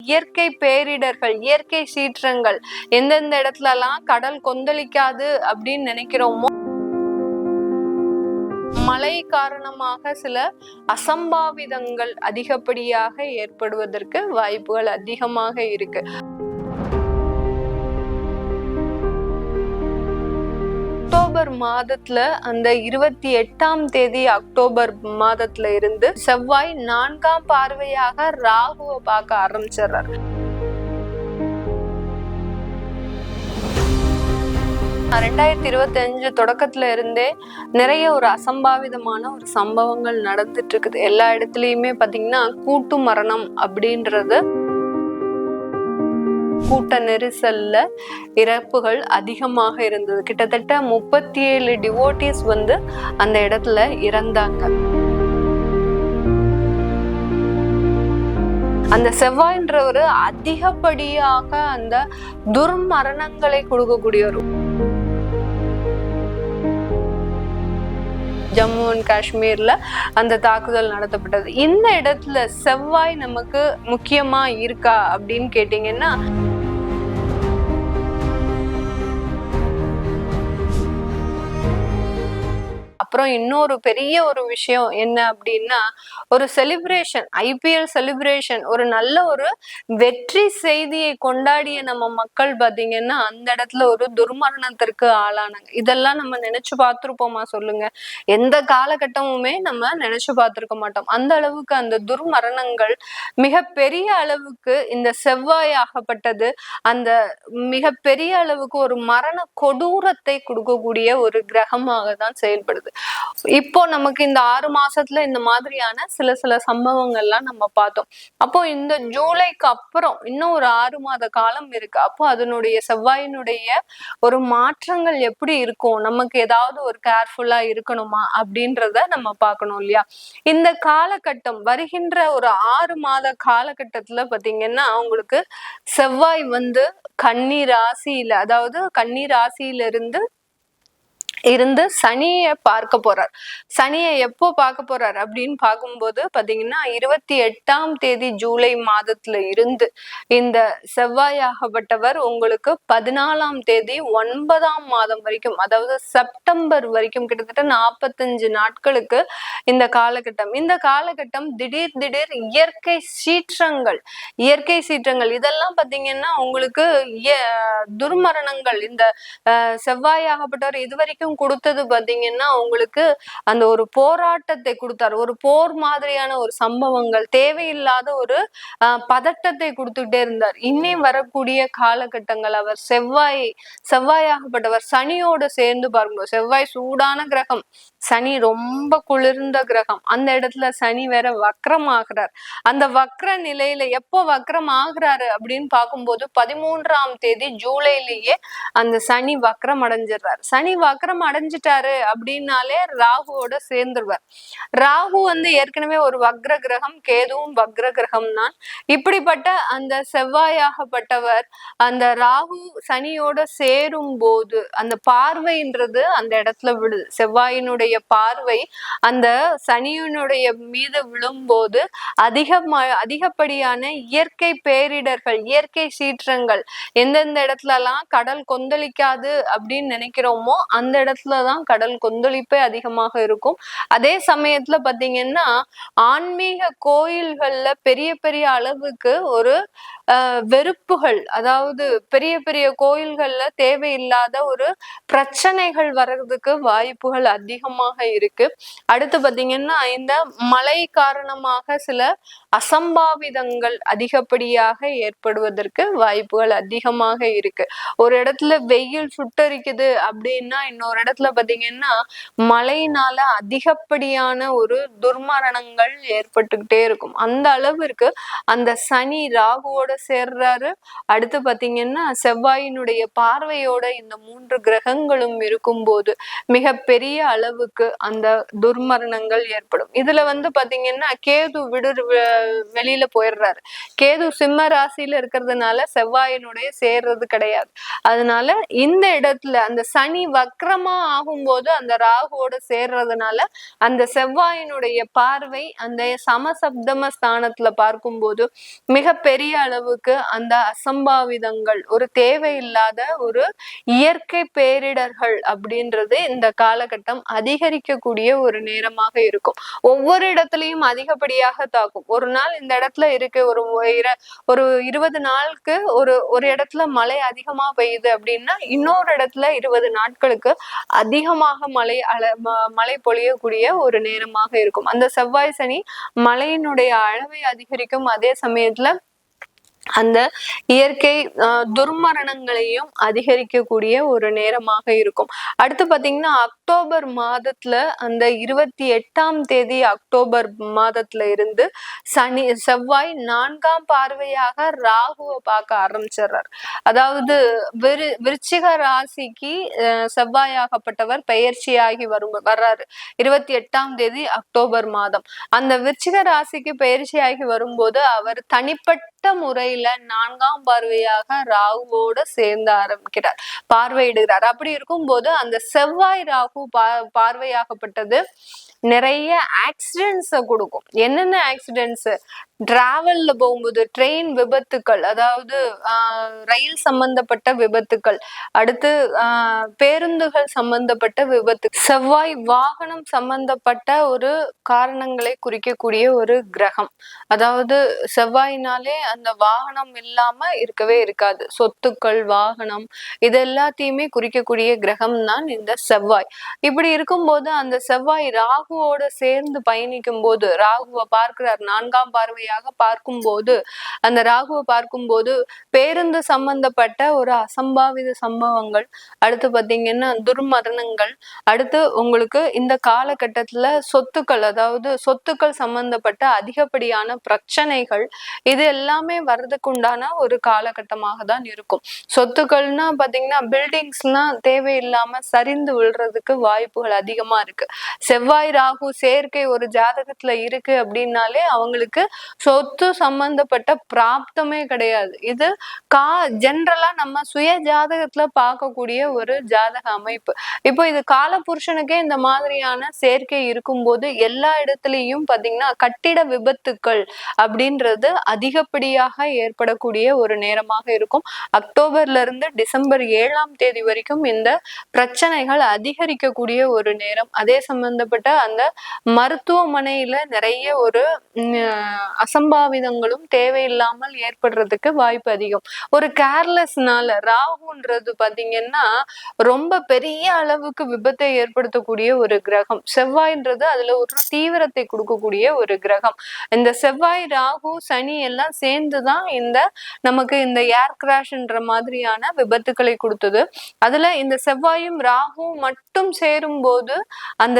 இயற்கை பேரிடர்கள், இயற்கை சீற்றங்கள் எந்தெந்த இடத்துல எல்லாம் கடல் கொந்தளிக்காது அப்படின்னு நினைக்கிறோமோ, மழை காரணமாக சில அசம்பாவிதங்கள் அதிகப்படியாக ஏற்படுவதற்கு வாய்ப்புகள் அதிகமாக இருக்கு. அக்டோபர் மாதத்துல அந்த 28ஆம் தேதி அக்டோபர் மாதத்துல இருந்து செவ்வாய் 4ஆம் பார்வையாக ராகுவை பார்க்க ஆரம்பிச்சிடுறாரு. 2025 தொடக்கத்துல இருந்தே நிறைய ஒரு அசம்பாவிதமான ஒரு சம்பவங்கள் நடந்துட்டு இருக்குது. எல்லா இடத்துலயுமே பாத்தீங்கன்னா கூட்டு மரணம் அப்படின்றது, கூட்ட நெரிசல்ல இறப்புகள் அதிகமாக இருந்தது. கிட்டத்தட்ட 37 டிவோட்டிஸ் அந்த இடத்துல இறந்தாங்க. அந்த செவ்வாய்ன்றவர் அதிகப்படியாக அந்த துர்மரணங்களை கொடுக்கக்கூடியவர். ஜம்மு அண்ட் காஷ்மீர்ல அந்த தாக்குதல் நடத்தப்பட்டது. இந்த இடத்துல செவ்வாய் நமக்கு முக்கியமா இருக்கா அப்படின்னு கேட்டீங்கன்னா, அப்புறம் இன்னொரு பெரிய ஒரு விஷயம் என்ன அப்படின்னா, ஒரு செலிப்ரேஷன், ஐபிஎல் செலிப்ரேஷன், ஒரு நல்ல ஒரு வெற்றி செய்தியை கொண்டாடிய நம்ம மக்கள் பாத்தீங்கன்னா அந்த இடத்துல ஒரு துர்மரணத்திற்கு ஆளானாங்க. இதெல்லாம் நம்ம நினைச்சு பார்த்திருப்போமா சொல்லுங்க? எந்த காலகட்டமுமே நம்ம நினைச்சு பார்த்திருக்க மாட்டோம். அந்த அளவுக்கு அந்த துர்மரணங்கள் மிக பெரிய அளவுக்கு இந்த செவ்வாய் ஆகப்பட்டது அந்த மிக பெரிய அளவுக்கு ஒரு மரண கொடூரத்தை கொடுக்கக்கூடிய ஒரு கிரகமாக தான் செயல்படுது. இப்போ நமக்கு இந்த 6 மாசத்துல இந்த மாதிரியான சில சம்பவங்கள்லாம் நம்ம பார்த்தோம். அப்போ இந்த ஜூலைக்கு அப்புறம் இன்னும் ஒரு 6 மாத காலம் இருக்கு. அப்போ அதனுடைய செவ்வாயினுடைய ஒரு மாற்றங்கள் எப்படி இருக்கும், நமக்கு ஏதாவது ஒரு கேர்ஃபுல்லா இருக்கணுமா அப்படின்றத நம்ம பார்க்கணும் இல்லையா? இந்த காலகட்டம் வருகின்ற ஒரு 6 மாத காலகட்டத்துல பாத்தீங்கன்னா உங்களுக்கு செவ்வாய் கன்னி ராசியில, அதாவது கன்னி ராசியில இருந்து சனியை பார்க்க போறார். சனியை எப்போ பார்க்க போறார் அப்படின்னு பார்க்கும்போது பாத்தீங்கன்னா 28ஆம் தேதி ஜூலை மாதத்துல இருந்து இந்த செவ்வாயாகப்பட்டவர் உங்களுக்கு 14ஆம் தேதி 9ஆம் மாதம் வரைக்கும், அதாவது செப்டம்பர் வரைக்கும், கிட்டத்தட்ட 45 நாட்களுக்கு இந்த காலகட்டம் திடீர் இயற்கை சீற்றங்கள் இதெல்லாம் பாத்தீங்கன்னா உங்களுக்கு துர்மரணங்கள். இந்த செவ்வாயாகப்பட்டவர் இதுவரைக்கும் கொடுத்தது பாத்தீங்கன்னா உங்களுக்கு அந்த ஒரு போராட்டத்தை கொடுத்தார். ஒரு போர் மாதிரியான ஒரு சம்பவங்கள், தேவையில்லாத ஒரு பதட்டத்தை கொடுத்துட்டே இருந்தார். இன்னே வரக்கூடிய காலகட்டங்கள் அவர் செவ்வாயாகப்பட்டவர் சனியோட சேர்ந்து பார்க்கும்போது, செவ்வாய் சூடான கிரகம், சனி ரொம்ப குளிர்ந்த கிரகம். அந்த இடத்துல சனி வேற வக்ரம் ஆகிறார். அந்த வக்ர நிலையில எப்போ வக்ரம் ஆகுறாரு அப்படின்னு பார்க்கும்போது 13ஆம் தேதி ஜூலையிலேயே அந்த சனி வக்ரம் அடைஞ்சிடுறாரு. சனி வக்ரம் அடைஞ்சிட்டாரு அப்படின்னாலே ராகுவோட சேர்ந்துருவார். ராகு ஏற்கனவே ஒரு வக்ர கிரகம், கேதுவும் வக்ர கிரகம் தான். இப்படிப்பட்ட அந்த செவ்வாயாகப்பட்டவர் அந்த ராகு சனியோட சேரும் போது அந்த பார்வைன்றது அந்த இடத்துல விழுது. செவ்வாயினுடைய பார்வை அந்த சனியினுடைய மீது விழும்போது அதிகப்படியான இயற்கை பேரிடர்கள், இயற்கை சீற்றங்கள் எந்தெந்த இடத்துல எல்லாம் கடல் கொந்தளிக்காது அப்படின்னு நினைக்கிறோமோ அந்த இடத்துலதான் கடல் கொந்தளிப்பே அதிகமாக இருக்கும். அதே சமயத்துல பாத்தீங்கன்னா ஆன்மீக கோயில்கள்ல பெரிய பெரிய அளவுக்கு ஒரு வெறுப்புகள், அதாவது பெரிய பெரிய கோயில்கள்ல தேவையில்லாத ஒரு பிரச்சனைகள் வர்றதுக்கு வாய்ப்புகள் அதிகமாக இருக்கு. அடுத்து பாத்தீங்கன்னா இந்த மழை காரணமாக சில அசம்பாவிதங்கள் அதிகப்படியாக ஏற்படுவதற்கு வாய்ப்புகள் அதிகமாக இருக்கு. ஒரு இடத்துல வெயில் சுட்டரிக்குது அப்படின்னா இன்னொரு இடத்துல பாத்தீங்கன்னா மழையினால அதிகப்படியான ஒரு துர்மரணங்கள் ஏற்பட்டுக்கிட்டே இருக்கும். அந்த அளவிற்கு அந்த சனி ராகுவோட சேர்றாரு. அடுத்து பாத்தீங்கன்னா செவ்வாயினுடைய பார்வையோட இந்த 3 கிரகங்களும் இருக்கும்போது மிக பெரிய அளவுக்கு அளவுக்கு அந்த துர்மரணங்கள் ஏற்படும். இதுல பாத்தீங்கன்னா கேது வெளியில போயிடுறாரு. கேது சிம்ம ராசியில இருக்கிறதுனால செவ்வாயினுடைய சேர்றது கிடையாது. அதனால இந்த இடத்துல அந்த சனி வக்ரமா ஆகும்போது அந்த ராகுவோட சேர்றதுனால அந்த செவ்வாயினுடைய பார்வை அந்த சமசப்தம ஸ்தானத்துல பார்க்கும்போது மிக பெரிய அளவுக்கு அந்த அசம்பாவிதங்கள், ஒரு தேவையில்லாத ஒரு இயற்கை பேரிடர்கள் அப்படின்றது இந்த காலகட்டம் அதிகரிக்கக்கூடிய ஒரு நேரமாக இருக்கும். ஒவ்வொரு இடத்துலயும் அதிகப்படியாக தாக்கும். ஒரு நாள் இந்த இடத்துல இருக்கு, ஒரு 20 நாளுக்கு ஒரு இடத்துல மழை அதிகமா பெய்யுது அப்படின்னா இன்னொரு இடத்துல 20 நாட்களுக்கு அதிகமாக மழை பொழியக்கூடிய ஒரு நேரமாக இருக்கும். அந்த செவ்வாய் சனி மழையினுடைய அளவை அதிகரிக்கும். அதே சமயத்துல அந்த இயற்கை துர்மரணங்களையும் அதிகரிக்கக்கூடிய ஒரு நேரமாக இருக்கும். அடுத்து பாத்தீங்கன்னா அக்டோபர் மாதத்துல அந்த 28ஆம் தேதி அக்டோபர் மாதத்துல இருந்து செவ்வாய் 4ஆம் பார்வையாக ராகுவை பார்க்க ஆரம்பிச்சிடுறார். அதாவது விருச்சிக ராசிக்கு செவ்வாயாகப்பட்டவர் பெயர்ச்சியாகி வர்றாரு 28ஆம் தேதி அக்டோபர் மாதம். அந்த விருச்சிக ராசிக்கு பெயர்ச்சியாகி வரும்போது அவர் தனிப்பட்ட முறையில 4ஆம் பார்வையாக ராகுவோட சேர்ந்து ஆரம்பிக்கிறார், பார்வையிடுகிறார். அப்படி இருக்கும்போது அந்த செவ்வாய் ராகு பார்வையாகப்பட்டது நிறைய ஆக்சிடென்ட்ஸ கொடுக்கும். என்னென்ன ஆக்சிடென்ட்ஸ்? டிராவல்ல போகும்போது ட்ரெயின் விபத்துக்கள், அதாவது ரயில் சம்பந்தப்பட்ட விபத்துக்கள், அடுத்து பேருந்துகள் சம்பந்தப்பட்ட விபத்து, செவ்வாய் வாகனம் சம்பந்தப்பட்ட ஒரு காரணங்களை குறிக்கக்கூடிய ஒரு கிரகம். அதாவது செவ்வாயினாலே அந்த வாகனம் இல்லாம இருக்கவே இருக்காது. சொத்துக்கள், வாகனம், இது எல்லாத்தையுமே குறிக்கக்கூடிய கிரகம் தான் இந்த செவ்வாய். இப்படி இருக்கும்போது அந்த செவ்வாய் ராகுவோட சேர்ந்து பயணிக்கும் போது, ராகுவை பார்க்கிறார் 4ஆம் பார்வையாக பார்க்கும்போது, அந்த ராகுவை பார்க்கும்போது பேருந்து சம்பந்தப்பட்ட ஒரு அசம்பாவித சம்பவங்கள், அடுத்து பாத்தீங்கன்னா துர்மரணங்கள், அடுத்து உங்களுக்கு இந்த காலகட்டத்துல சொத்துக்கள், அதாவது சொத்துக்கள் சம்பந்தப்பட்ட அதிகப்படியான பிரச்சனைகள், இது எல்லாமே வர்றதுக்கு உண்டான ஒரு காலகட்டமாக தான் இருக்கும். சொத்துக்கள்னா பாத்தீங்கன்னா பில்டிங்ஸ்லாம் தேவையில்லாம சரிந்து விழுறதுக்கு வாய்ப்புகள் அதிகமா இருக்கு. செவ்வாய் ராகு சேர்க்கை ஒரு ஜாதகத்துல இருக்கு அப்படின்னாலே அவங்களுக்கு சொத்து சம்பந்தப்பட்ட பிராப்தமே கிடையாது. இது ஜென்ரலா நம்ம சுய ஜாதகத்துல பார்க்கக்கூடிய ஒரு ஜாதக அமைப்பு. இப்போ இது காலபுருஷனுக்கே இந்த மாதிரியான சேர்க்கை இருக்கும்போது எல்லா இடத்துலயும் பாத்தீங்கன்னா கட்டிட விபத்துக்கள் அப்படின்றது அதிகப்படியாக ஏற்படக்கூடிய ஒரு நேரமாக இருக்கும். அக்டோபர்ல இருந்து டிசம்பர் 7ஆம் தேதி வரைக்கும் இந்த பிரச்சனைகள் அதிகரிக்கக்கூடிய ஒரு நேரம். அதே சம்பந்தப்பட்ட அந்த மருத்துவமனையில நிறைய ஒரு அசம்பாவிதங்களும் தேவையில்லாமல் ஏற்படுறதுக்கு வாய்ப்பு அதிகம். ஒரு கேர்லெஸ்னால, ராகுன்றது பாத்தீங்கன்னா ரொம்ப பெரிய அளவுக்கு விபத்தை ஏற்படுத்தக்கூடிய ஒரு கிரகம். செவ்வாய்ன்றது அதுல ஒரு தீவிரத்தை கொடுக்கக்கூடிய ஒரு கிரகம். இந்த செவ்வாய், ராகு, சனி எல்லாம் சேர்ந்துதான் நமக்கு இந்த ஏர் கிராஷ்ன்ற மாதிரியான விபத்துக்களை கொடுத்தது. அதுல இந்த செவ்வாயும் ராகுவும் மட்டும் சேரும் போது அந்த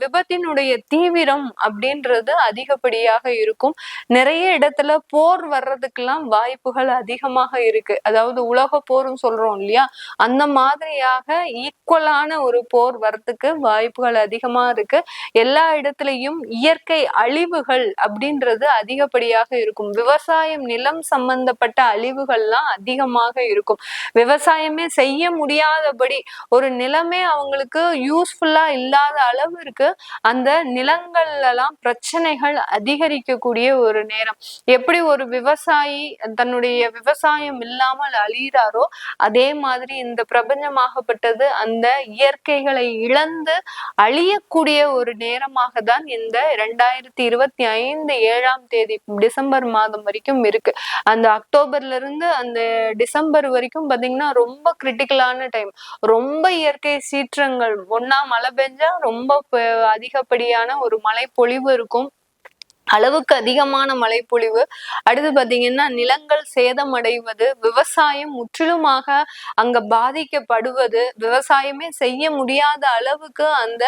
விபத்தினுடைய தீவிரம் அப்படின்றது அதிகப்படியாக இருக்கும். நிறைய இடத்துல போர் வர்றதுக்கெல்லாம் வாய்ப்புகள் அதிகமாக இருக்கு. அதாவது உலக போர்னு சொல்றோம் இல்லையா, அந்த மாதிரியாக ஈக்குவலான ஒரு போர் வர்றதுக்கு வாய்ப்புகள் அதிகமா இருக்கு. எல்லா இடத்துலயும் இயற்கை அழிவுகள் அப்படின்றது அதிகப்படியாக இருக்கும். விவசாயம், நிலம் சம்பந்தப்பட்ட அழிவுகள்லாம் அதிகமாக இருக்கும். விவசாயமே செய்ய முடியாதபடி, ஒரு நிலமே அவங்களுக்கு யூஸ்ஃபுல்லா இல்லாத அளவிற்கு அந்த நிலங்கள்ல எல்லாம் பிரச்சனைகள் அதிகரிக்கக்கூடிய ஒரு நேரம். எப்படி ஒரு விவசாயி தன்னுடைய விவசாயம் இல்லாமல் அழிகிறாரோ, அதே மாதிரி இந்த பிரபஞ்சமாகப்பட்டது அந்த இயற்கைகளை இழந்து அழியக்கூடிய ஒரு நேரமாக தான் இந்த 2025 7ஆம் தேதி டிசம்பர் மாதம் வரைக்கும் இருக்கு. அந்த அக்டோபர்ல இருந்து அந்த டிசம்பர் வரைக்கும் பாத்தீங்கன்னா ரொம்ப கிரிட்டிக்கலான டைம். ரொம்ப இயற்கை சீற்றங்கள், ஒன்னா மழை பெஞ்சா ரொம்ப அதிகப்படியான ஒரு மழை பொழிவு இருக்கும். அளவுக்கு அதிகமான மழைப்பொழிவு, அடுத்து பாத்தீங்கன்னா நிலங்கள் சேதமடைவது, விவசாயம் முற்றிலுமாக அங்க பாதிக்கப்படுவது, விவசாயமே செய்ய முடியாத அளவுக்கு அந்த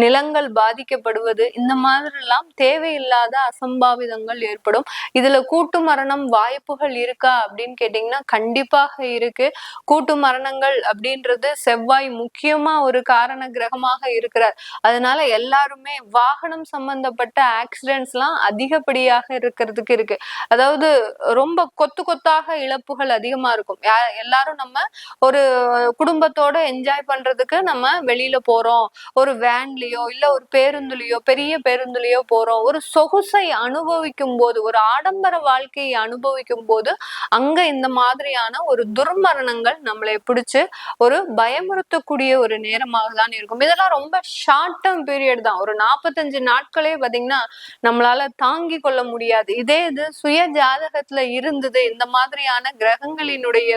நிலங்கள் பாதிக்கப்படுவது, இந்த மாதிரி எல்லாம் தேவையில்லாத அசம்பாவிதங்கள் ஏற்படும். இதுல கூட்டு மரணம் வாய்ப்புகள் இருக்கா அப்படின்னு கேட்டீங்கன்னா கண்டிப்பாக இருக்கு. கூட்டு மரணங்கள் அப்படின்றது செவ்வாய் முக்கியமா ஒரு காரண கிரகமாக இருக்கிறார். அதனால எல்லாருமே வாகனம் சம்பந்தப்பட்ட ஆக்சிடென்ட்ஸ் எல்லாம் அதிகப்படியாக இருக்கிறதுக்கு இருக்கு. அதாவது ரொம்ப கொத்து கொத்தாக இழப்புகள் அதிகமா இருக்கும். எல்லாரும் நம்ம ஒரு குடும்பத்தோட என்ஜாய் பண்றதுக்கு நம்ம வெளியில போறோம், ஒரு வேன்லயோ இல்ல ஒரு பேருந்துலயோ பெரிய பேருந்துலயோ போறோம், ஒரு சொகுசை அனுபவிக்கும் போது, ஒரு ஆடம்பர வாழ்க்கையை அனுபவிக்கும் போது அங்க இந்த மாதிரியான ஒரு துர்மரணங்கள் நம்மளை பிடிச்சு ஒரு பயமுறுத்தக்கூடிய ஒரு நேரமாக தான் இருக்கும். இதெல்லாம் ரொம்ப ஷார்ட் டேர்ம் பீரியட் தான். ஒரு 45 நாட்களே பாத்தீங்கன்னா நம்மளால தாங்கி கொள்ள முடியாது. இதே இது சுய ஜாதகத்துல இருந்தது, இந்த மாதிரியான கிரகங்களினுடைய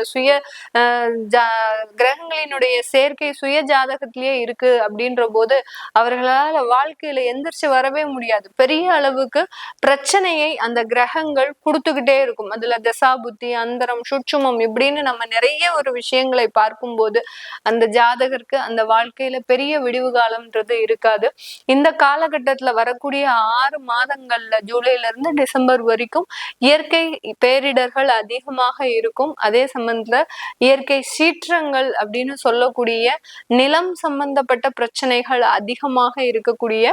கிரகங்களினுடைய சேர்க்கை சுய ஜாதகத்திலேயே இருக்கு அப்படின்ற போது அவர்களால வாழ்க்கையில எந்திரிச்சு வரவே முடியாது. பெரிய அளவுக்கு பிரச்சனையை அந்த கிரகங்கள் கொடுத்துக்கிட்டே இருக்கும். அதுல தசா புத்தி, அந்தரம், சுட்சுமம் இப்படின்னு நம்ம நிறைய ஒரு விஷயங்களை பார்க்கும்போது அந்த ஜாதகருக்கு அந்த வாழ்க்கையில பெரிய விடிவு காலம்ன்றது இருக்காது. இந்த காலகட்டத்துல வரக்கூடிய 6 மாதங்கள்ல ஜூலைல இருந்து டிசம்பர் வரைக்கும் இயற்கை பேரிடர்கள் அதிகமாக இருக்கும். அதே சம்பந்தத்துல இயற்கை சீற்றங்கள் அப்படின்னு சொல்லக்கூடிய நிலம் சம்பந்தப்பட்ட பிரச்சனைகள் அதிகமாக இருக்கக்கூடிய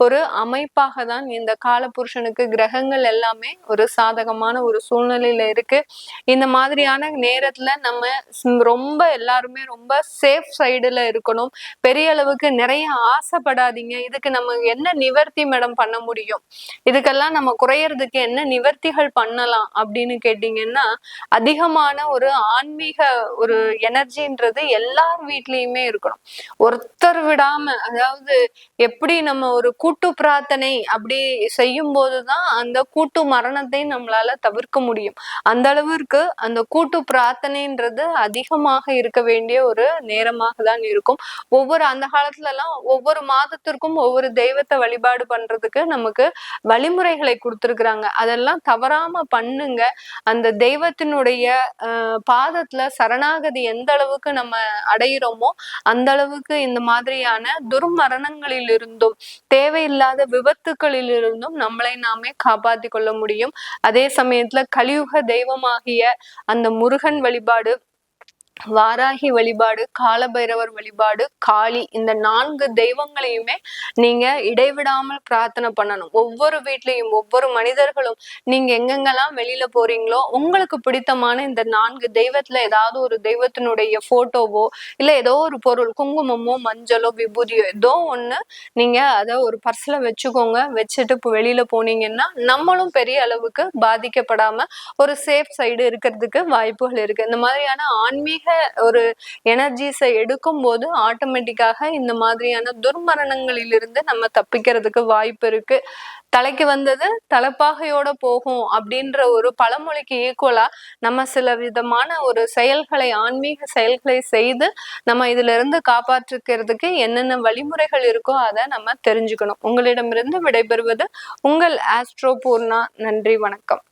ஒரு அமைப்பாக தான் இந்த காலபுருஷனுக்கு கிரகங்கள் எல்லாமே ஒரு சாதகமான ஒரு சூழ்நிலையில இருக்கு. இந்த மாதிரியான நேரத்துல நம்ம ரொம்ப எல்லாருமே ரொம்ப சேஃப் சைடுல இருக்கணும். பெரிய அளவுக்கு நிறைய ஆசைப்படாதீங்க. இதுக்கு நம்ம என்ன நிவர்த்தி மேடம் பண்ண முடியும், இதுக்கெல்லாம் நம்ம குறையறதுக்கு என்ன நிவர்த்திகள் பண்ணலாம் அப்படின்னு கேட்டீங்கன்னா, அதிகமான ஒரு ஆன்மீக ஒரு எனர்ஜின்றது எல்லார் வீட்லயுமே இருக்கணும். ஒருத்தர் விடாம, அதாவது எப்படி நம்ம ஒரு கூட்டு பிரார்த்தனை அப்படி செய்யும் போதுதான் அந்த கூட்டு மரணத்தை நம்மளால தவிர்க்க முடியும். அந்த அளவிற்கு அந்த கூட்டு பிரார்த்தனைன்றது அதிகமாக இருக்க வேண்டிய ஒரு நேரமாக தான் இருக்கும். அந்த காலத்துல எல்லாம் ஒவ்வொரு மாதத்திற்கும் ஒவ்வொரு தெய்வத்தை வழிபாடு பண்றதுக்கு நமக்கு வழிமுறைகளை கொடுத்திருக்கிறாங்க. அதெல்லாம் தவறாம பண்ணுங்க. அந்த தெய்வத்தினுடைய பாதத்துல சரணாகதி எந்த அளவுக்கு நம்ம அடையிறோமோ அந்த அளவுக்கு இந்த மாதிரியான துர்மரணங்களில் இருந்தும் தேவையில்லாத விபத்துக்களில் இருந்தும் நம்மளை நாமே காப்பாத்தி கொள்ள முடியும். அதே சமயத்துல கலியுக தெய்வமாகிய அந்த முருகன் வழிபாடு, வாராகி வழிபாடு, காலபைரவர் வழிபாடு, காளி, இந்த 4 தெய்வங்களையுமே நீங்க இடைவிடாமல் பிரார்த்தனை பண்ணணும். ஒவ்வொரு வீட்லயும் ஒவ்வொரு மனிதர்களும் நீங்க எங்கெங்கெல்லாம் வெளியில போறீங்களோ உங்களுக்கு பிடித்தமான இந்த 4 தெய்வத்துல ஏதாவது ஒரு தெய்வத்தினுடைய போட்டோவோ இல்ல ஏதோ ஒரு பொருள், குங்குமமோ மஞ்சளோ விபூதியோ ஏதோ ஒண்ணு நீங்க அதை ஒரு பர்ஸ்ல வச்சுக்கோங்க. வச்சுட்டு இப்போ வெளியில போனீங்கன்னா நம்மளும் பெரிய அளவுக்கு பாதிக்கப்படாம ஒரு சேஃப் சைடு இருக்கிறதுக்கு வாய்ப்புகள் இருக்கு. இந்த மாதிரியான ஆன்மீக ஒரு எனர்ஜிஸை எடுக்கும் போது ஆட்டோமேட்டிக்காக இந்த மாதிரியான துர்மரணங்களிலிருந்து நம்ம தப்பிக்கிறதுக்கு வாய்ப்பு இருக்கு. தலைக்கு வந்தது தலைப்பாகையோட போகும் அப்படின்ற ஒரு பழமொழிக்கு ஈக்குவலா நம்ம சில விதமான ஒரு செயல்களை, ஆன்மீக செயல்களை செய்து நம்ம இதுல இருந்து காப்பாற்றிக்கிறதுக்கு என்னென்ன வழிமுறைகள் இருக்கோ அதை நம்ம தெரிஞ்சுக்கணும். உங்களிடமிருந்து விடைபெறுவது உங்கள் ஆஸ்ட்ரோ பூர்ணா. நன்றி, வணக்கம்.